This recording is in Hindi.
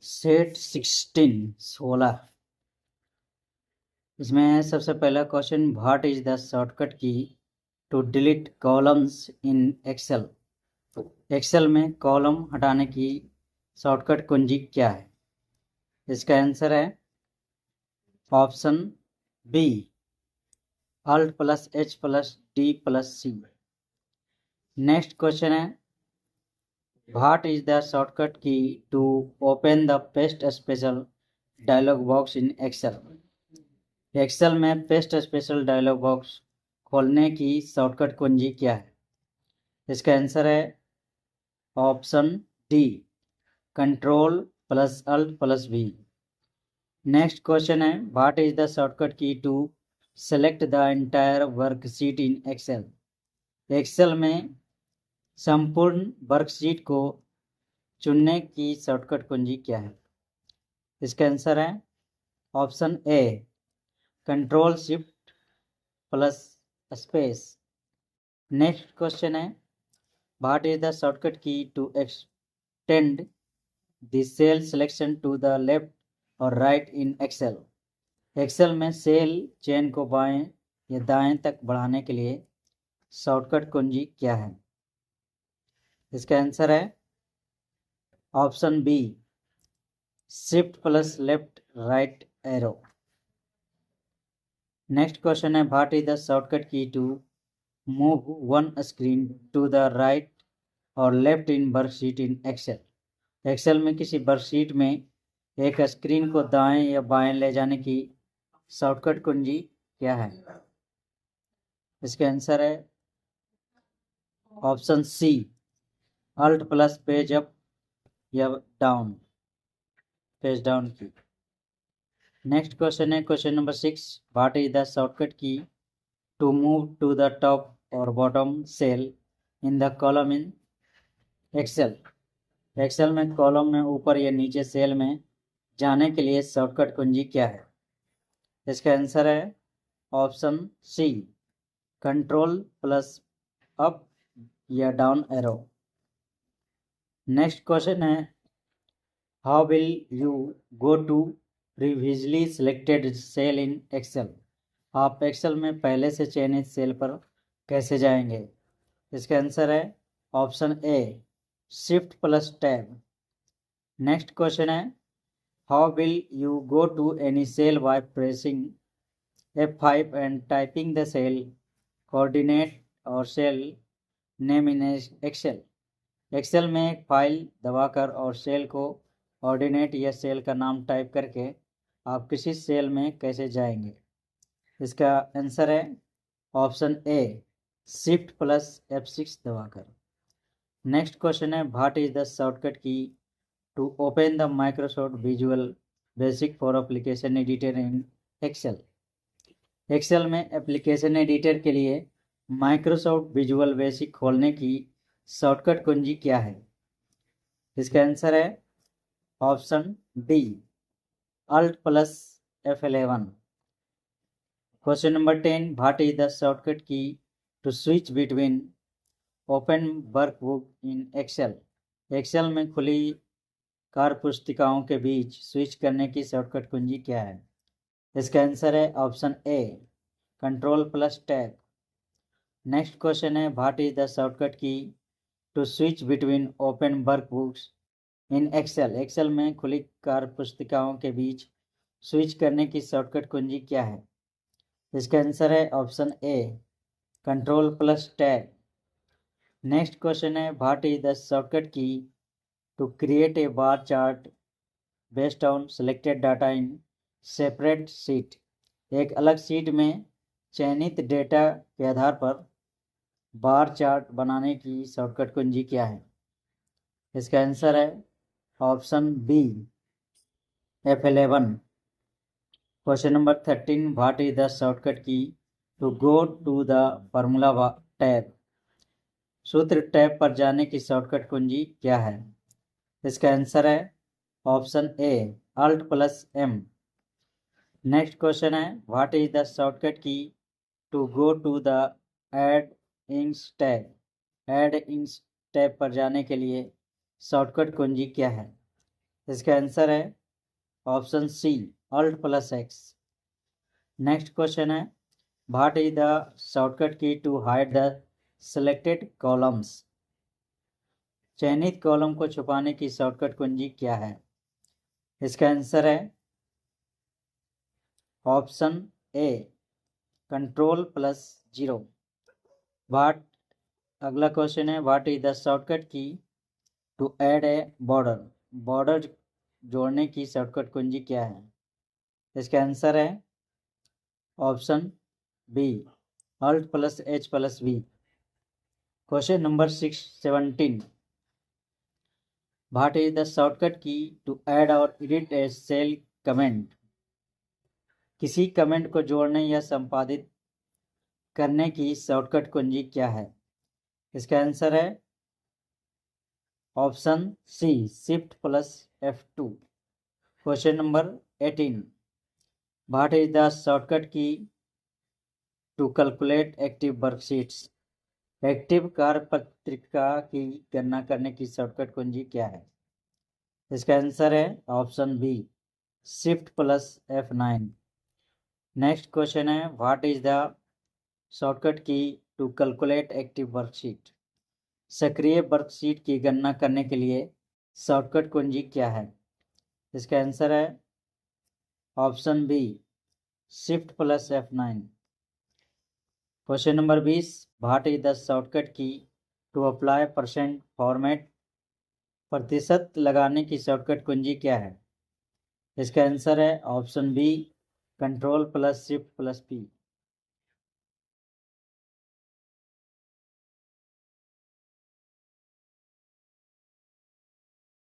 सेट 16 इसमें सबसे पहला question, what is the shortcut key to delete columns in Excel. Excel में कॉलम हटाने की शॉर्टकट कुंजी क्या है? इसका आंसर है option B, Alt plus H plus D plus C। Next question है, what is the shortcut key to open the paste special dialog box in Excel. Excel में पेस्ट स्पेशल डायलॉग बॉक्स खोलने की शॉर्टकट कुंजी क्या है? इसका आंसर है option D, control plus alt plus V. Next question है, what is the shortcut key to select the entire worksheet in Excel. Excel में संपूर्ण वर्कशीट को चुनने की शॉर्टकट कुंजी क्या है? इसका आंसर है option A, control shift plus space. Next question है, what is the shortcut key to extend the cell selection to the left और राइट इन एक्सेल। एक्सेल में सेल चेन को बाएं या दाएं तक बढ़ाने के लिए शॉर्टकट कुंजी क्या है? इसका आंसर है option B, shift plus left right arrow. Next question है, what is the shortcut key to move one screen to the right और left in worksheet in Excel. Excel में किसी वर्कशीट में एक स्क्रीन को दाएं या बाएं ले जाने की शॉर्टकट कुंजी क्या है? इसका आंसर है option C, alt plus page up या down, page down key. Next question है question number 6, what is the shortcut key to move to the top और bottom cell in the column in Excel. Excel में कॉलम में ऊपर या नीचे सेल में जाने के लिए शॉर्टकट कुंजी क्या है? इसका आंसर है option C, control plus up या डाउन एरो। नेक्स्ट क्वेश्चन है, how will you go to previously selected cell in Excel. आप एक्सेल में पहले से चयनित सेल पर कैसे जाएंगे? इसका आंसर है option A, shift plus tab. Next question है, how will you go to any cell by pressing F5 and typing the cell coordinate और cell name in Excel. Excel में एक फाइल दबाकर और सेल को ऑर्डिनेट या सेल का नाम टाइप करके आप किसी सेल में कैसे जाएंगे? इसका आंसर है option A, shift plus F6 दबाकर। नेक्स्ट क्वेश्चन है, what is the shortcut key to open the Microsoft Visual Basic for application editor in Excel. Excel में एप्लीकेशन एडिटर के लिए माइक्रोसॉफ्ट विजुअल बेसिक खोलने की शॉर्टकट कुंजी क्या है? इसका आंसर है option D, alt plus F11। Question number 10, what is the shortcut key to switch between open workbook in Excel. Excel में खुली कार्य पुस्तिकाओं के बीच स्विच करने की शॉर्टकट कुंजी क्या है? इसका आंसर है option A, control plus tab. Next question है, what is the shortcut key to switch between open workbooks in Excel. Excel में खुली कार्य पुस्तिकाओं के बीच स्विच करने की शॉर्टकट कुंजी क्या है? इसका आंसर है option A, control plus tab. Next question है, what is the shortcut key to create a bar chart based on selected data in separate sheet. एक अलग शीट में चयनित डेटा के आधार पर बार चार्ट बनाने की शॉर्टकट कुंजी क्या है? इसका आंसर है option B, F11। Question number 13, what is the shortcut key to go to the formula tab. सूत्र टैब पर जाने की शॉर्टकट कुंजी क्या है? इसका आंसर है option A, alt plus M। Next question है, what is the shortcut key to go to the add ins tab. Add ins tab पर जाने के लिए शॉर्टकट कुंजी क्या है? इसका आंसर है option C Alt + X। Next question है what is the shortcut key to hide the selected columns. चयनित कॉलम को छुपाने की शॉर्टकट कुंजी क्या है? इसका आंसर है ऑप्शन ए Ctrl+0। व्हाट अगला क्वेश्चन है what is the shortcut key to add a border. Border जोड़ने की शॉर्टकट कुंजी क्या है? इसका आंसर है option B Alt+H+V। Question number 17 what is the shortcut key to add और एडिट ए सेल कमेंट। किसी कमेंट को जोड़ने या संपादित करने की शॉर्टकट कुंजी क्या है? इसका आंसर है option C Shift+F2। Question number 18 what is the shortcut key to calculate active worksheets. Active कार्यपत्रिका की गणना करने की शॉर्टकट कुंजी क्या है? इसका आंसर है option B Shift+F9। Next question है what is the shortcut key to calculate active worksheet. सक्रिय वर्कशीट की गणना करने के लिए शॉर्टकट कुंजी क्या है? इसका आंसर है option B Shift+F9। Question number 20 what is the shortcut key to apply percent format. प्रतिशत लगाने की शॉर्टकट कुंजी क्या है? इसका आंसर है ऑप्शन बी Ctrl+Shift+P।